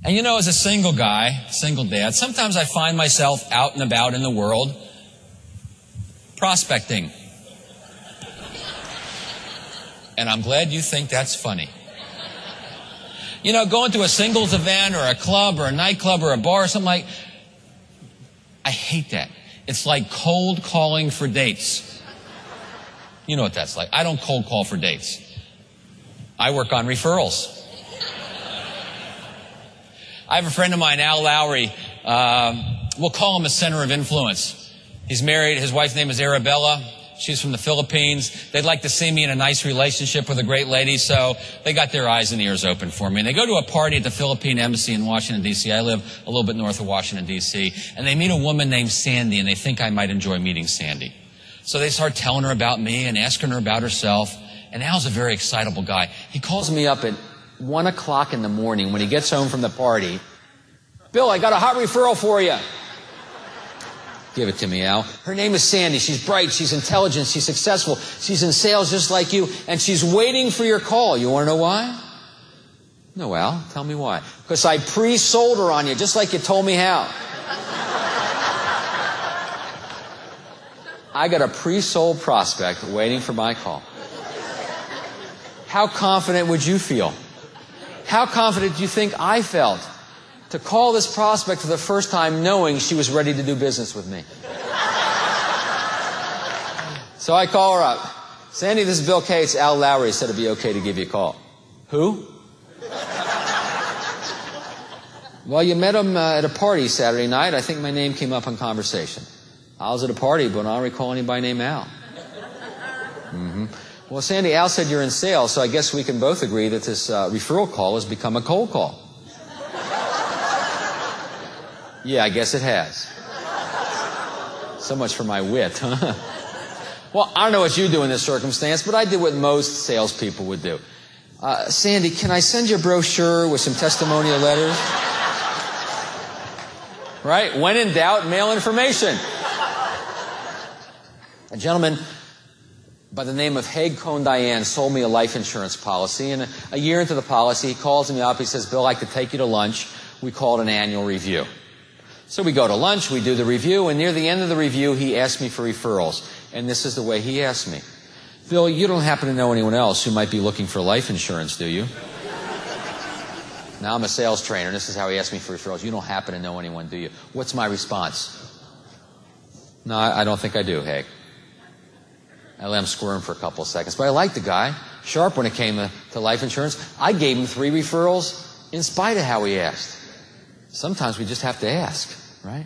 And you know, as a single guy, single dad, sometimes I find myself out and about in the world prospecting. And I'm glad you think that's funny. You know, going to a singles event or a club or a nightclub or a bar or something like, I hate that. It's like cold calling for dates. You know what that's like. I don't cold call for dates. I work on referrals. I have a friend of mine, Al Lowry. We'll call him a center of influence. He's married. His wife's name is Arabella. She's from the Philippines. They'd like to see me in a nice relationship with a great lady, so they got their eyes and ears open for me. And they go to a party at the Philippine Embassy in Washington, D.C. I live a little bit north of Washington, D.C. And they meet a woman named Sandy, and they think I might enjoy meeting Sandy. So they start telling her about me and asking her about herself. And Al's a very excitable guy. He calls me up at 1 o'clock in the morning when he gets home from the party. Bill, I got a hot referral for you. Give it to me, Al. Her name is Sandy. She's bright. She's intelligent. She's successful. She's in sales just like you. And she's waiting for your call. You want to know why? No, Al. Tell me why. Because I pre-sold her on you, just like you told me how. I got a pre-sold prospect waiting for my call. How confident would you feel? How confident do you think I felt to call this prospect for the first time knowing she was ready to do business with me? So I call her up. Sandy, this is Bill Cates. Al Lowry said it'd be okay to give you a call. Who? Well, you met him at a party Saturday night. I think my name came up in conversation. I was at a party, but I don't recall anybody named Al. Mm-hmm. Well, Sandy, Al said you're in sales, so I guess we can both agree that this referral call has become a cold call. Yeah, I guess it has. So much for my wit, huh? Well, I don't know what you do in this circumstance, but I did what most salespeople would do. Sandy, can I send you a brochure with some testimonial letters? Right? When in doubt, mail information. A gentleman by the name of Haig Cohn Diane sold me a life insurance policy, and a year into the policy, he calls me up. He says, Bill, I'd like to take you to lunch. We call it an annual review. So we go to lunch, we do the review, and near the end of the review, he asked me for referrals. And this is the way he asked me. Bill, you don't happen to know anyone else who might be looking for life insurance, do you? Now I'm a sales trainer, and this is how he asked me for referrals. You don't happen to know anyone, do you? What's my response? No, I don't think I do, Haig. I let him squirm for a couple of seconds. But I liked the guy. Sharp when it came to life insurance. I gave him 3 referrals in spite of how he asked. Sometimes we just have to ask, right?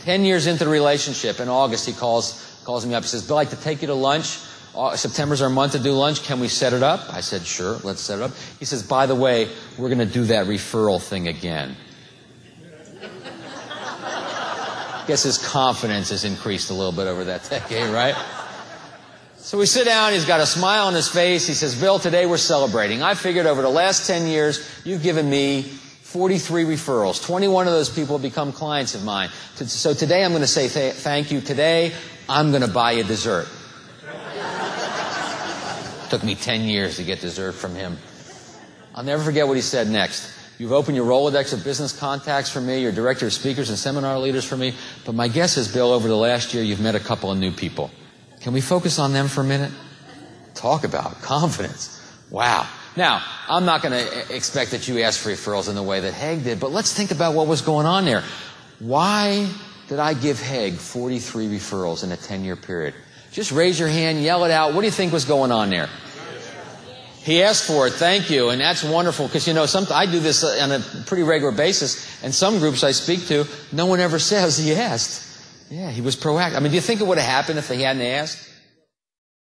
10 years into the relationship, in August, he calls me up. He says, Bill, I'd like to take you to lunch. September's our month to do lunch. Can we set it up? I said, sure, let's set it up. He says, by the way, we're going to do that referral thing again. Guess his confidence has increased a little bit over that decade, right? So we sit down, he's got a smile on his face. He says, Bill, today we're celebrating. I figured over the last 10 years, you've given me 43 referrals. 21 of those people have become clients of mine. So today I'm going to say thank you. Today, I'm going to buy you dessert. Took me 10 years to get dessert from him. I'll never forget what he said next. You've opened your Rolodex of business contacts for me, your director of speakers and seminar leaders for me. But my guess is, Bill, over the last year, you've met a couple of new people. Can we focus on them for a minute? Talk about confidence. Wow. Now, I'm not going to expect that you ask for referrals in the way that Haig did, but let's think about what was going on there. Why did I give Haig 43 referrals in a 10-year period? Just raise your hand, yell it out. What do you think was going on there? He asked for it, thank you, and that's wonderful because, you know, I do this on a pretty regular basis, and some groups I speak to, no one ever says he asked. Yeah, he was proactive. I mean, do you think it would have happened if he hadn't asked?